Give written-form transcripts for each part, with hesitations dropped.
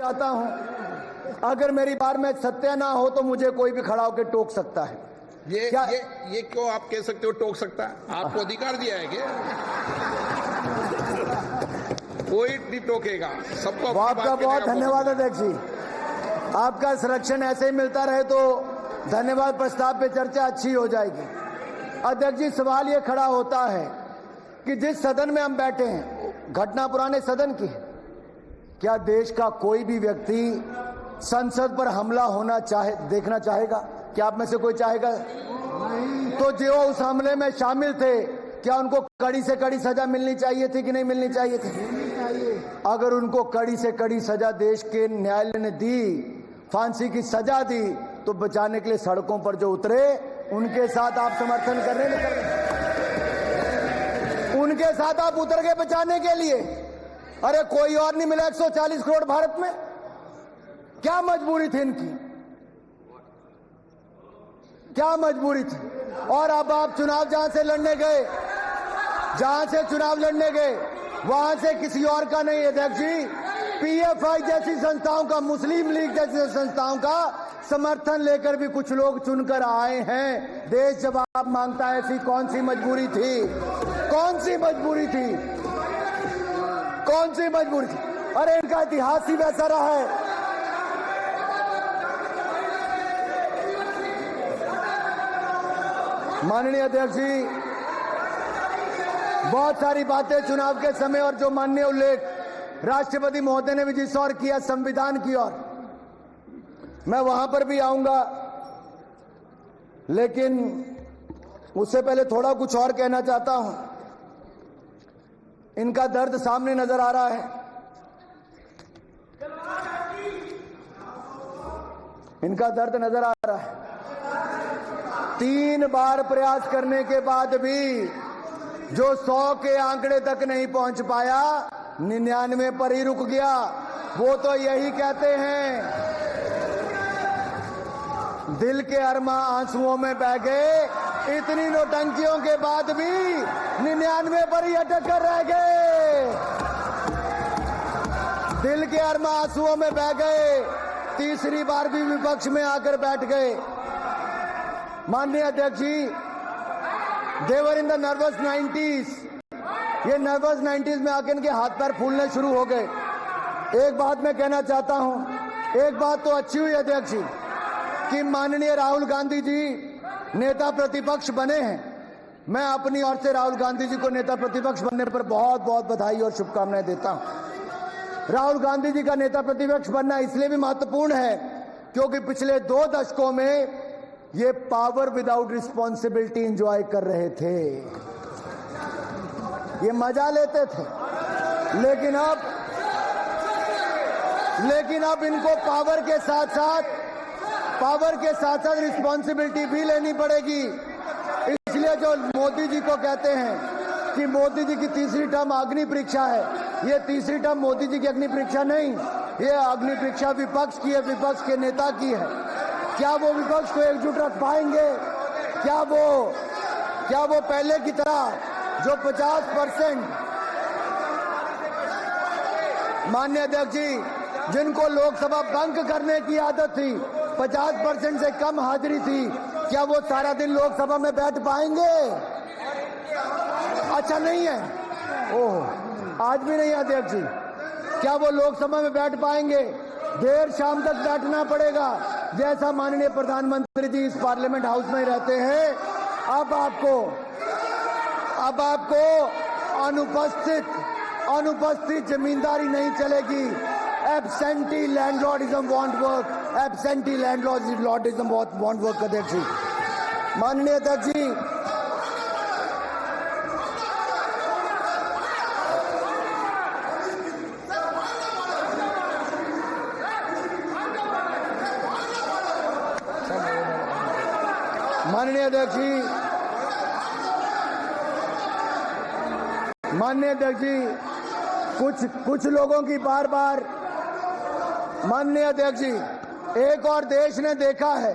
चाहता हूं, अगर मेरी बार में सत्य ना हो तो मुझे कोई भी खड़ा होकर टोक सकता है। ये क्यों आप कह सकते हो टोक सकता है? आपको अधिकार दिया है क्या? कोई नहीं टोकेगा, सबको। आपका बहुत धन्यवाद अध्यक्ष जी, आपका संरक्षण ऐसे ही मिलता रहे तो धन्यवाद प्रस्ताव पे चर्चा अच्छी हो जाएगी। अध्यक्ष जी, सवाल ये खड़ा होता है कि जिस सदन में हम बैठे हैं, घटना पुराने सदन की है, क्या देश का कोई भी व्यक्ति संसद पर हमला होना देखना चाहेगा? क्या आप में से कोई चाहेगा? तो जो उस हमले में शामिल थे, क्या उनको कड़ी से कड़ी सजा मिलनी चाहिए थी कि नहीं मिलनी चाहिए थी? अगर उनको कड़ी से कड़ी सजा देश के न्यायालय ने दी, फांसी की सजा दी, तो बचाने के लिए सड़कों पर जो उतरे उनके साथ आप समर्थन करने निकल गए, उनके साथ आप उतर गए बचाने के लिए। अरे कोई और नहीं मिला 140 करोड़ भारत में? क्या मजबूरी थी इनकी? क्या मजबूरी थी? और अब आप चुनाव जहां से चुनाव लड़ने गए वहां से किसी और का नहीं, अध्यक्ष जी, पीएफआई जैसी संस्थाओं का, मुस्लिम लीग जैसी संस्थाओं का समर्थन लेकर भी कुछ लोग चुनकर आए हैं। देश जवाब मांगता है। ऐसी कौन सी मजबूरी थी? कौन सी मजबूरी थी? कौन सी मजबूरी थी? अरे इनका इतिहास ही वैसा रहा है। माननीय अध्यक्ष जी, बहुत सारी बातें चुनाव के समय और जो माननीय उल्लेख राष्ट्रपति महोदय ने भी जिस ओर किया, संविधान की ओर, मैं वहां पर भी आऊंगा, लेकिन उससे पहले थोड़ा कुछ और कहना चाहता हूं। इनका दर्द सामने नजर आ रहा है। इनका दर्द नजर आ रहा है। 3 बार प्रयास करने के बाद भी जो 100 के आंकड़े तक नहीं पहुंच पाया, 99 पर ही रुक गया। वो तो यही कहते हैं, दिल के अरमा आंसुओं में बह गए, इतनी नौटंकियों के बाद भी 99 पर ही अटक कर रह गए। दिल के अरमा आंसुओं में बह गए, तीसरी बार भी विपक्ष में आकर बैठ गए। माननीय अध्यक्ष जी, देवर इन द नर्वस 90s, ये नर्वस 90s में आकर इनके हाथ पैर फूलने शुरू हो गए। एक बात मैं कहना चाहता हूं, एक बात तो अच्छी हुई अध्यक्ष जी कि माननीय राहुल गांधी जी नेता प्रतिपक्ष बने हैं। मैं अपनी ओर से राहुल गांधी जी को नेता प्रतिपक्ष बनने पर बहुत बहुत बधाई और शुभकामनाएं देता हूं। राहुल गांधी जी का नेता प्रतिपक्ष बनना इसलिए भी महत्वपूर्ण है क्योंकि पिछले 2 दशकों में ये पावर विदाउट रिस्पॉन्सिबिलिटी एंजॉय कर रहे थे, ये मजा लेते थे, लेकिन अब इनको पावर के साथ साथ रिस्पॉन्सिबिलिटी भी लेनी पड़ेगी। इसलिए जो मोदी जी को कहते हैं कि मोदी जी की तीसरी टर्म अग्नि परीक्षा है, ये तीसरी टर्म मोदी जी की अग्नि परीक्षा नहीं, ये अग्नि परीक्षा विपक्ष की है, विपक्ष के नेता की है। क्या वो विपक्ष को एकजुट रख पाएंगे? क्या वो पहले की तरह जो 50%, माननीय अध्यक्ष जी, जिनको लोकसभा बंक करने की आदत थी, 50% से कम हाजिरी थी, क्या वो सारा दिन लोकसभा में बैठ पाएंगे? अच्छा नहीं है, ओह, आज भी नहीं अध्यक्ष जी, क्या वो लोकसभा में बैठ पाएंगे? देर शाम तक बैठना पड़ेगा। जैसा माननीय प्रधानमंत्री जी इस पार्लियामेंट हाउस में रहते हैं, अब आपको अनुपस्थित जमींदारी नहीं चलेगी। Absentee landlordism want work, absentee landlordism want work. अध्यक्ष जी, माननीय अध्यक्ष जी, माननीय अध्यक्ष जी, कुछ लोगों की बार बार, माननीय अध्यक्ष जी, एक और देश ने देखा है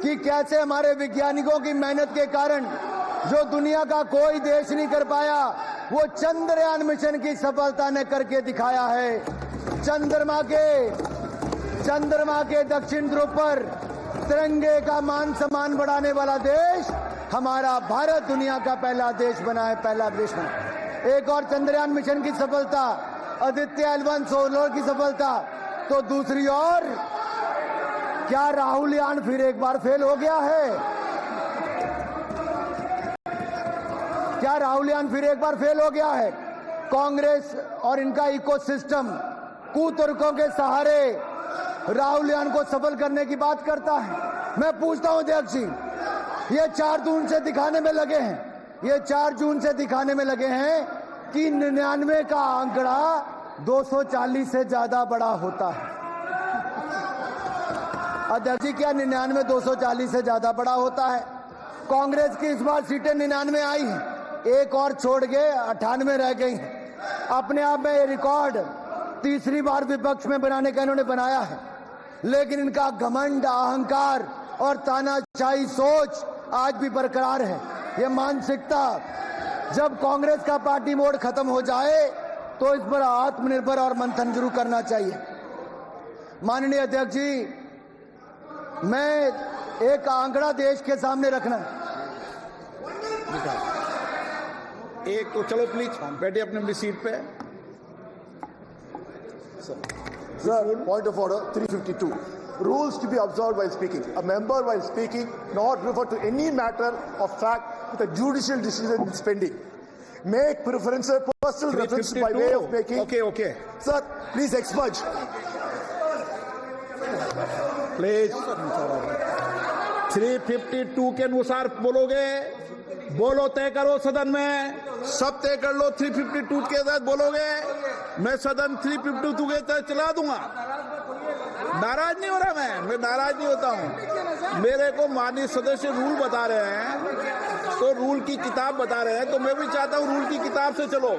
कि कैसे हमारे वैज्ञानिकों की मेहनत के कारण जो दुनिया का कोई देश नहीं कर पाया, वो चंद्रयान मिशन की सफलता ने करके दिखाया है। चंद्रमा के चंद्रमा के दक्षिण ध्रुव पर तिरंगे का मान सम्मान बढ़ाने वाला देश हमारा भारत दुनिया का पहला देश बना है, पहला देश बना। एक और चंद्रयान मिशन की सफलता, आदित्य L1 सोलर की सफलता, तो दूसरी ओर क्या राहुल यान फिर एक बार फेल हो गया है? क्या राहुल यान फिर एक बार फेल हो गया है? कांग्रेस और इनका इकोसिस्टम कुतर्कों के सहारे राहुल यान को सफल करने की बात करता है। मैं पूछता हूं अध्यक्ष जी, ये 4 जून से दिखाने में लगे हैं, ये 4 जून से दिखाने में लगे हैं कि 99 का आंकड़ा 240 से ज्यादा बड़ा होता है। अध्यक्ष जी, क्या 99 240 से ज्यादा बड़ा होता है? कांग्रेस की इस बार सीटें 99 आई हैं, एक और छोड़ गए 98 रह गई हैं। अपने आप में ये रिकॉर्ड तीसरी बार विपक्ष में बनाने का इन्होंने बनाया है, लेकिन इनका घमंड, अहंकार और तानाशाही सोच आज भी बरकरार है। ये मानसिकता जब कांग्रेस का पार्टी मोड खत्म हो जाए तो इस पर आत्मनिर्भर और मंथन जरूर करना चाहिए। माननीय अध्यक्ष जी, मैं एक आंकड़ा देश के सामने रखना, एक तो चलो प्लीज बैठे अपने अपनी सीट पे। Sir, point of order 352. Rules to be observed while speaking. A member while speaking not refer to any matter of fact with a judicial decision pending. Make preferential personal reference by way of making. Okay. Sir, please expurge. Please 352 के अनुसार बोलोगे, बोलो, तय करो सदन में, सब तय कर लो। 352 के तहत बोलोगे, मैं सदन 352 के तहत चला दूंगा। नाराज नहीं हो रहा, मैं नाराज नहीं होता हूं। मेरे को माननीय सदस्य रूल बता रहे हैं, तो रूल की किताब बता रहे हैं, तो मैं भी चाहता हूं रूल की किताब से चलो।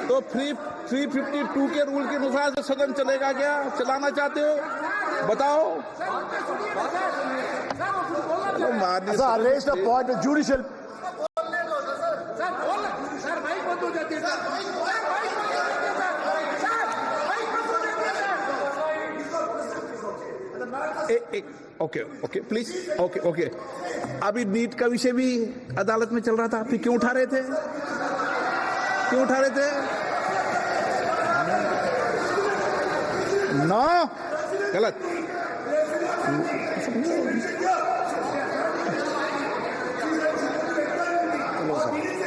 तो 352 के रूल के अनुसार से सदन चलेगा क्या? चलाना चाहते हो? बताओ। Sir, I raised a point of judicial. Okay please. Okay अभी नीट का विषय भी अदालत में चल रहा था, फिर क्यों उठा रहे थे? नो, गलत।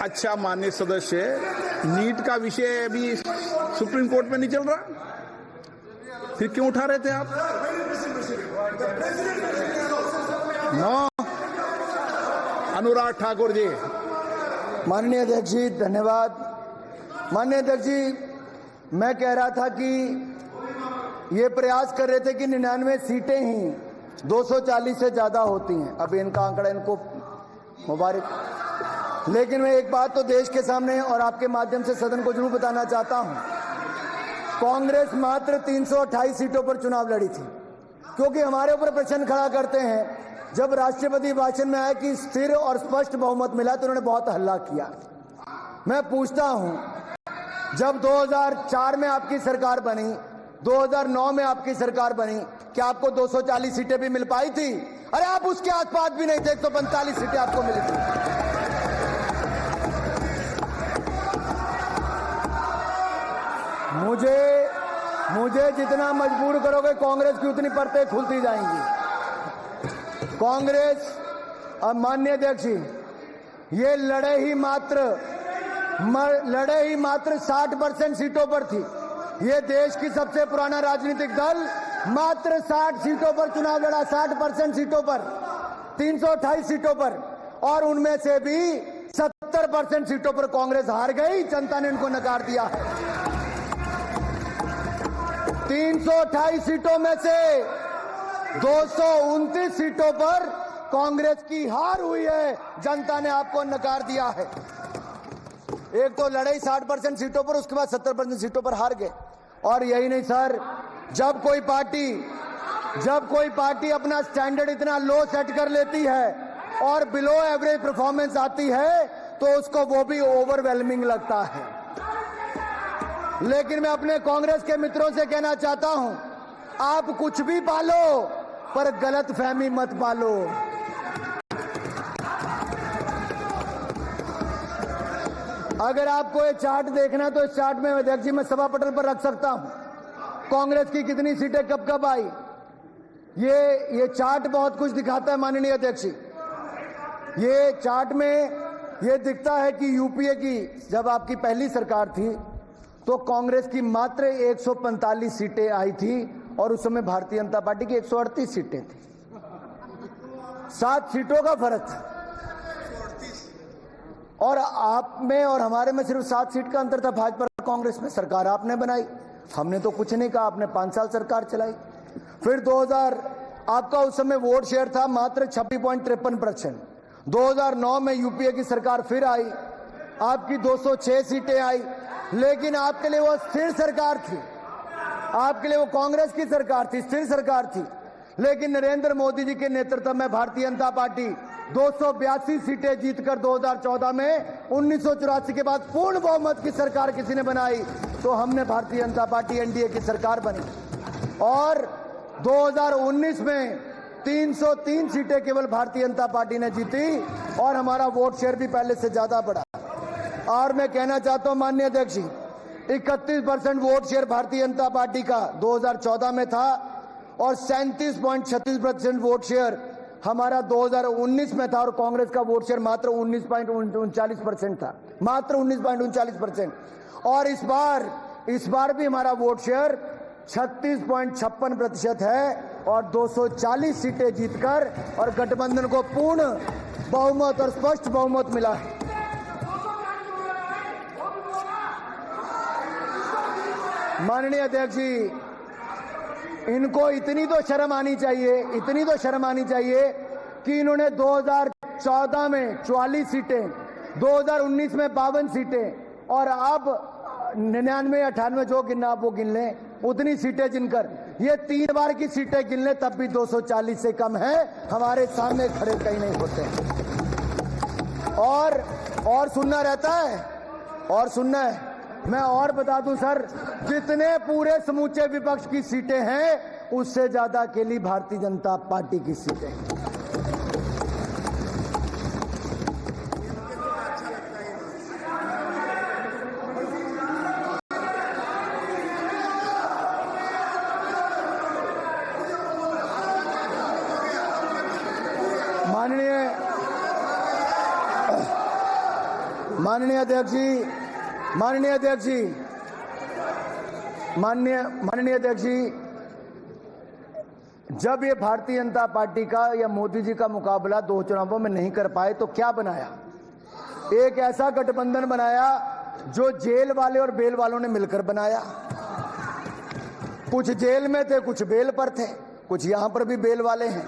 अच्छा माननीय सदस्य, नीट का विषय अभी सुप्रीम कोर्ट में नहीं चल रहा, फिर क्यों उठा रहे थे आप? नो। अनुराग ठाकुर जी। माननीय अध्यक्ष जी, धन्यवाद। माननीय अध्यक्ष जी, मैं कह रहा था कि ये प्रयास कर रहे थे कि 99 सीटें ही 240 से ज्यादा होती हैं। अभी इनका आंकड़ा, इनको मुबारक। लेकिन मैं एक बात तो देश के सामने और आपके माध्यम से सदन को जरूर बताना चाहता हूं, कांग्रेस मात्र 328 सीटों पर चुनाव लड़ी थी, क्योंकि हमारे ऊपर प्रश्न खड़ा करते हैं। जब राष्ट्रपति भाषण में आया कि स्थिर और स्पष्ट बहुमत मिला, तो उन्होंने बहुत हल्ला किया। मैं पूछता हूं, जब 2004 में आपकी सरकार बनी, 2009 में आपकी सरकार बनी, क्या आपको 240 सीटें भी मिल पाई थी? अरे आप उसके आसपास भी नहीं थे, 145 सीटें आपको मिली थी। मुझे जितना मजबूर करोगे, कांग्रेस की उतनी परतें खुलती जाएंगी। कांग्रेस, अब माननीय अध्यक्ष जी, ये लड़े ही मात्र 60% सीटों पर थी। ये देश की सबसे पुराना राजनीतिक दल मात्र 60 सीटों पर चुनाव लड़ा, 60% सीटों पर, 328 सीटों पर, और उनमें से भी 70% सीटों पर कांग्रेस हार गई। जनता ने इनको नकार दिया। 328 सीटों में से 229 सीटों पर कांग्रेस की हार हुई है। जनता ने आपको नकार दिया है। एक तो लड़ाई 60% सीटों पर, उसके बाद 70% सीटों पर हार गए। और यही नहीं सर, जब कोई पार्टी अपना स्टैंडर्ड इतना लो सेट कर लेती है और बिलो एवरेज परफॉर्मेंस आती है, तो उसको वो भी ओवरवेलमिंग लगता है। लेकिन मैं अपने कांग्रेस के मित्रों से कहना चाहता हूं आप कुछ भी पालो पर गलत फहमी मत पालो। अगर आपको ये चार्ट देखना है तो इस चार्ट में अध्यक्ष जी मैं सभा पटल पर रख सकता हूं, कांग्रेस की कितनी सीटें कब कब आई। ये चार्ट बहुत कुछ दिखाता है माननीय अध्यक्ष जी। ये चार्ट में ये दिखता है कि यूपीए की जब आपकी पहली सरकार थी तो कांग्रेस की मात्र 145 सीटें आई थी और उस समय भारतीय जनता पार्टी की 138 सीटें थी। 7 सीटों का फर्क था और आप में और हमारे में सिर्फ 7 सीट का अंतर था। भाजपा कांग्रेस में सरकार आपने बनाई, हमने तो कुछ नहीं कहा, आपने 5 साल सरकार चलाई। फिर 2000 आपका उस समय वोट शेयर था मात्र 26.53%। 2009 में यूपीए की सरकार फिर आई, आपकी 206 सीटें आई, लेकिन आपके लिए वो स्थिर सरकार थी, आपके लिए वो कांग्रेस की सरकार थी, स्थिर सरकार थी। लेकिन नरेंद्र मोदी जी के नेतृत्व में भारतीय जनता पार्टी 282 सीटें जीतकर 2014 में 1984 के बाद पूर्ण बहुमत की सरकार किसी ने बनाई तो हमने भारतीय जनता पार्टी एनडीए की सरकार बनी। और 2019 में 303 सीटें केवल भारतीय जनता पार्टी ने जीती और हमारा वोट शेयर भी पहले से ज्यादा बढ़ा। और मैं कहना चाहता हूं माननीय अध्यक्ष जी, 31% vote share Bharatiya Janata party का 2014 में था और 37.36% वोट शेयर हमारा 2019 में था और कांग्रेस का वोट शेयर मात्र 19.39% था, मात्र 19.39%। और इस बार भी हमारा वोट शेयर 36.56% है और 240 सीटें जीतकर और गठबंधन को पूर्ण बहुमत और स्पष्ट बहुमत मिला है। माननीय अध्यक्ष जी, इनको इतनी तो शर्म आनी चाहिए कि इन्होंने 2014 में 44 सीटें, 2019 में 52 सीटें और अब 99, 98 जो गिनना आप वो गिन लें, उतनी सीटें जिनकर ये 3 बार की सीटें गिन लें तब भी 240 से कम है, हमारे सामने खड़े कहीं नहीं होते। और सुनना रहता है और सुनना है। मैं और बता दूं सर, जितने पूरे समूचे विपक्ष की सीटें हैं उससे ज्यादा अकेली भारतीय जनता पार्टी की सीटें। माननीय अध्यक्ष जी, जब ये भारतीय जनता पार्टी का या मोदी जी का मुकाबला 2 चुनावों में नहीं कर पाए तो क्या बनाया? एक ऐसा गठबंधन बनाया जो जेल वाले और बेल वालों ने मिलकर बनाया। कुछ जेल में थे, कुछ बेल पर थे, कुछ यहां पर भी बेल वाले हैं।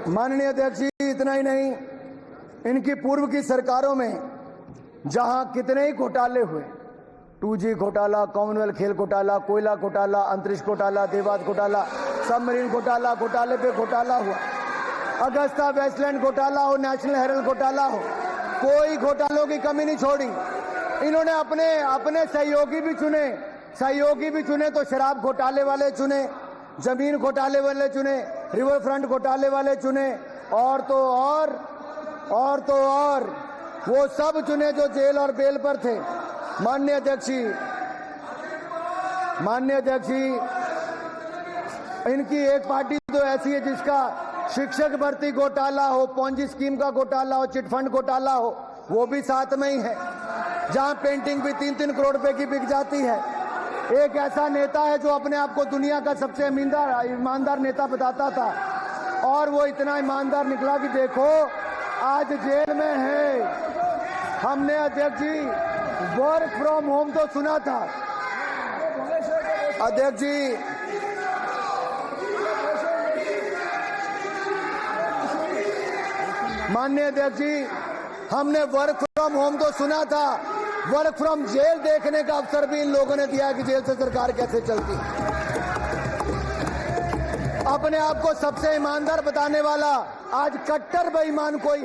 माननीय अध्यक्ष जी, इतना ही नहीं, इनकी पूर्व की सरकारों में जहां कितने ही घोटाले हुए, 2G घोटाला, कॉमनवेल्थ खेल घोटाला, कोयला घोटाला, अंतरिक्ष घोटाला, देवास घोटाला, सबमरीन घोटाला, घोटाले पे घोटाला हुआ, अगस्ता वेस्टलैंड घोटाला हो, नेशनल हेरल्ड घोटाला हो, कोई घोटालों की कमी नहीं छोड़ी। इन्होंने अपने सहयोगी भी चुने तो शराब घोटाले वाले चुने, जमीन घोटाले वाले चुने, रिवर फ्रंट घोटाले वाले चुने और तो और वो सब चुने जो जेल और बेल पर थे। माननीय अध्यक्ष जी, इनकी एक पार्टी तो ऐसी है जिसका शिक्षक भर्ती घोटाला हो, पॉन्जी स्कीम का घोटाला हो, चिटफंड घोटाला हो, वो भी साथ में ही है, जहां पेंटिंग भी 3-3 करोड़ रुपए की बिक जाती है। एक ऐसा नेता है जो अपने आप को दुनिया का सबसे ईमानदार नेता बताता था और वो इतना ईमानदार निकला कि देखो आज जेल में है। हमने अध्यक्ष जी वर्क फ्रॉम होम तो सुना था अध्यक्ष जी, माननीय अध्यक्ष जी, हमने वर्क फ्रॉम होम तो सुना था, वर्क फ्रॉम जेल देखने का अवसर भी इन लोगों ने दिया कि जेल से सरकार कैसे चलती। अपने आप को सबसे ईमानदार बताने वाला आज कट्टर बेईमान कोई